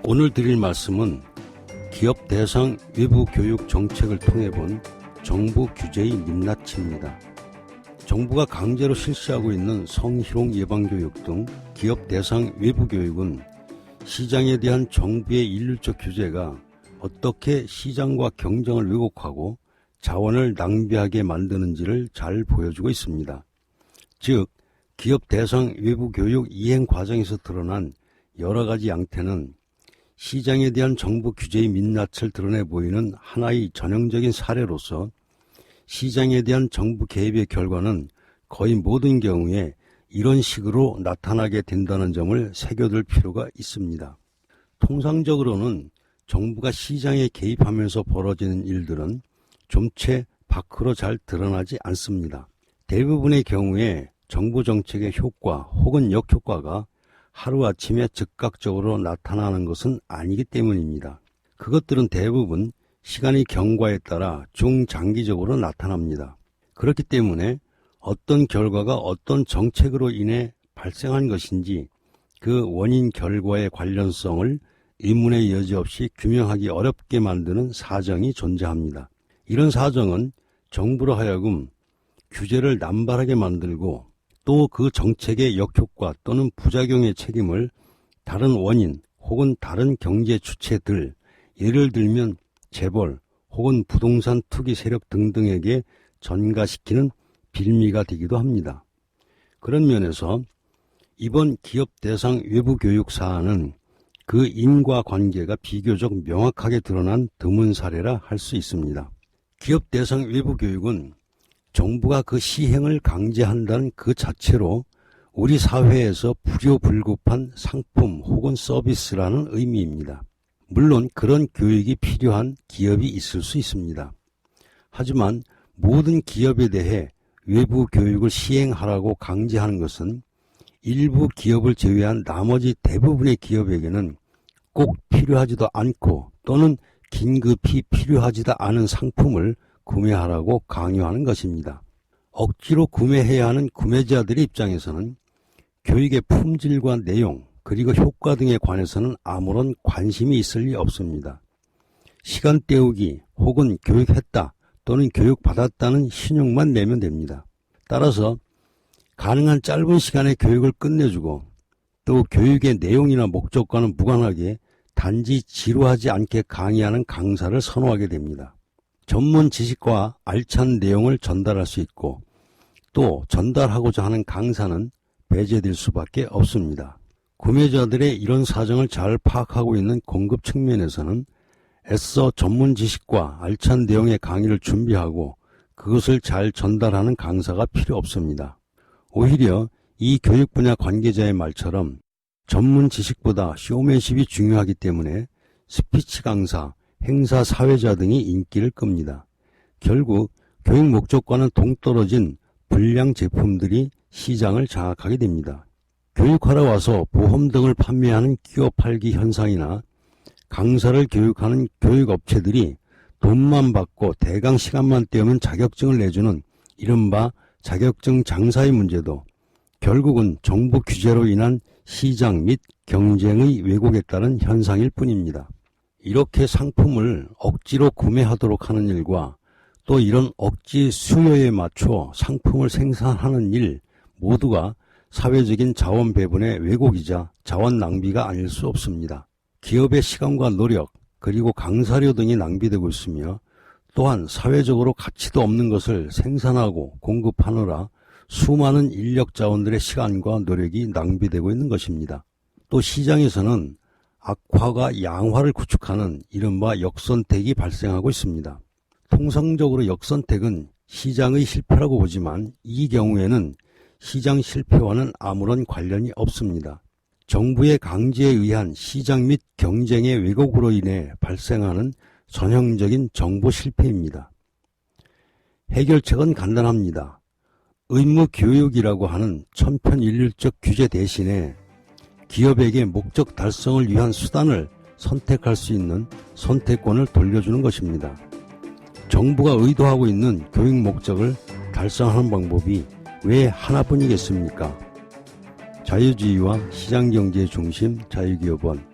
오늘 드릴 말씀은 기업 대상 외부 교육 정책을 통해 본 정부 규제의 민낯입니다. 정부가 강제로 실시하고 있는 성희롱 예방교육 등 기업 대상 외부 교육은 시장에 대한 정부의 일률적 규제가 어떻게 시장과 경쟁을 왜곡하고 자원을 낭비하게 만드는지를 잘 보여주고 있습니다. 즉, 기업 대상 외부 교육 이행 과정에서 드러난 여러 가지 양태는 시장에 대한 정부 규제의 민낯을 드러내 보이는 하나의 전형적인 사례로서 시장에 대한 정부 개입의 결과는 거의 모든 경우에 이런 식으로 나타나게 된다는 점을 새겨둘 필요가 있습니다. 통상적으로는 정부가 시장에 개입하면서 벌어지는 일들은 좀채 밖으로 잘 드러나지 않습니다. 대부분의 경우에 정부 정책의 효과 혹은 역효과가 하루아침에 즉각적으로 나타나는 것은 아니기 때문입니다. 그것들은 대부분 시간의 경과에 따라 중장기적으로 나타납니다. 그렇기 때문에 어떤 결과가 어떤 정책으로 인해 발생한 것인지 그 원인 결과의 관련성을 의문의 여지 없이 규명하기 어렵게 만드는 사정이 존재합니다. 이런 사정은 정부로 하여금 규제를 남발하게 만들고 또 그 정책의 역효과 또는 부작용의 책임을 다른 원인 혹은 다른 경제 주체들, 예를 들면 재벌 혹은 부동산 투기 세력 등등에게 전가시키는 빌미가 되기도 합니다. 그런 면에서 이번 기업 대상 외부 교육 사안은 그 인과관계가 비교적 명확하게 드러난 드문 사례라 할 수 있습니다. 기업 대상 외부 교육은 정부가 그 시행을 강제한다는 그 자체로 우리 사회에서 불효불급한 상품 혹은 서비스라는 의미입니다. 물론 그런 교육이 필요한 기업이 있을 수 있습니다. 하지만 모든 기업에 대해 외부 교육을 시행하라고 강제하는 것은 일부 기업을 제외한 나머지 대부분의 기업에게는 꼭 필요하지도 않고 또는 긴급히 필요하지도 않은 상품을 구매하라고 강요하는 것입니다. 억지로 구매해야 하는 구매자들의 입장에서는 교육의 품질과 내용 그리고 효과 등에 관해서는 아무런 관심이 있을 리 없습니다. 시간 때우기 혹은 교육했다 또는 교육받았다는 신용만 내면 됩니다. 따라서 가능한 짧은 시간에 교육을 끝내주고 또 교육의 내용이나 목적과는 무관하게 단지 지루하지 않게 강의하는 강사를 선호하게 됩니다. 전문 지식과 알찬 내용을 전달할 수 있고 또 전달하고자 하는 강사는 배제될 수밖에 없습니다. 구매자들의 이런 사정을 잘 파악하고 있는 공급 측면에서는 애써 전문 지식과 알찬 내용의 강의를 준비하고 그것을 잘 전달하는 강사가 필요 없습니다. 오히려 이 교육 분야 관계자의 말처럼 전문 지식보다 쇼맨십이 중요하기 때문에 스피치 강사, 행사 사회자 등이 인기를 끕니다. 결국 교육 목적과는 동떨어진 불량 제품들이 시장을 장악하게 됩니다. 교육하러 와서 보험 등을 판매하는 끼워 팔기 현상이나 강사를 교육하는 교육업체들이 돈만 받고 대강 시간만 때우면 자격증을 내주는 이른바 자격증 장사의 문제도 결국은 정부 규제로 인한 시장 및 경쟁의 왜곡에 따른 현상일 뿐입니다. 이렇게 상품을 억지로 구매하도록 하는 일과 또 이런 억지 수요에 맞춰 상품을 생산하는 일 모두가 사회적인 자원 배분의 왜곡이자 자원 낭비가 아닐 수 없습니다. 기업의 시간과 노력 그리고 강사료 등이 낭비되고 있으며 또한 사회적으로 가치도 없는 것을 생산하고 공급하느라 수많은 인력 자원들의 시간과 노력이 낭비되고 있는 것입니다. 또 시장에서는 악화가 양화를 구축하는 이른바 역선택이 발생하고 있습니다. 통상적으로 역선택은 시장의 실패라고 보지만 이 경우에는 시장 실패와는 아무런 관련이 없습니다. 정부의 강제에 의한 시장 및 경쟁의 왜곡으로 인해 발생하는 전형적인 정보 실패입니다. 해결책은 간단합니다. 의무 교육이라고 하는 천편일률적 규제 대신에 기업에게 목적 달성을 위한 수단을 선택할 수 있는 선택권을 돌려주는 것입니다. 정부가 의도하고 있는 교육 목적을 달성하는 방법이 왜 하나뿐이겠습니까? 자유주의와 시장경제의 중심 자유기업원